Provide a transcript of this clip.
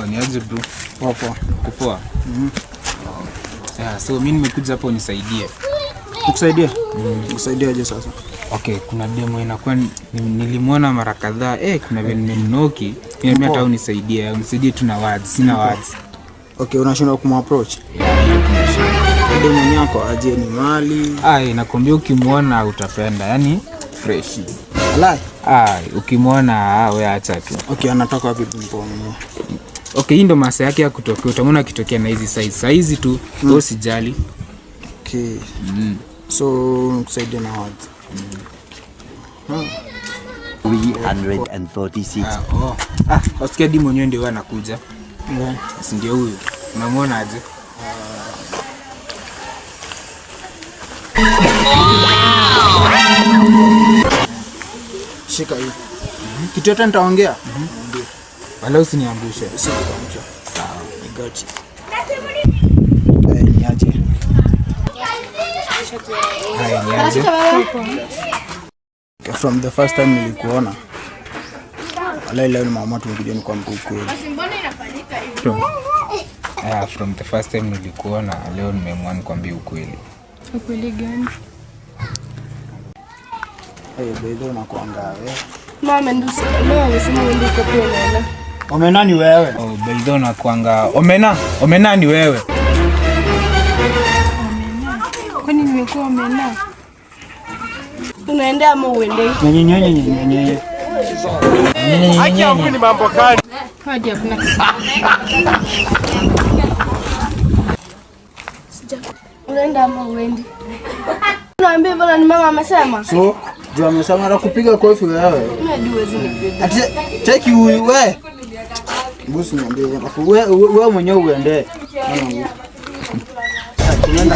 Ni aje bro? Poa. Kupoa. So mimi nimekuja hapo nisaidie. Nikusaidie? Nikusaidie aje sasa? Okay, kuna demo inakuwa nilimwona mara kadhaa. Kuna vile nimemnoki. Mimi hata unisaidie. Unisaidie tu na words, sina words. Okay, unashindwa kumapproach? Demo yako aje ni mali? Nakwambia ukimwona utapenda. Yaani fresh. Alai? Ukimwona wewe acha tu. Okay, anatoka wapi mpomo? Okay, hii ndo masaa yake ya kutokea. Utamwona akitokea na hizi size tu. Usijali. Okay. So msaidie na words. 346. Wasikia dimo mwenyewe ndio anakuja. Si ndio huyo. Unamwona aje? Shika hii. Kitu yote nitaongea. Ndio. Wala usiniangushe. Sawa. I got you. Niaje. Niaje. From the first time nilikuona. Leo ni mama tumekuja ni kwa mkuu kweli. From the first time nilikuona, leo nimeamua nikwambie ukweli. Ukweli gani? Bado nakuanga wewe. Mama ndusi, leo amesema uende kwa Omena. Omena ni wewe? Bado nakuanga. Omena ni wewe. Omena. Kwani nimekuwa Omena? Unaenda ama uende? Nyenye. Haki yangu ni mambo kali. Hadi hakuna. Unaenda ama uende? Unaambia bwana ni mama amesema. So, jua amesema na kupiga kofi wewe. Mimi hadi nipiga. Take you wewe. Bosi niambie wewe mwenyewe uende. Tunaenda.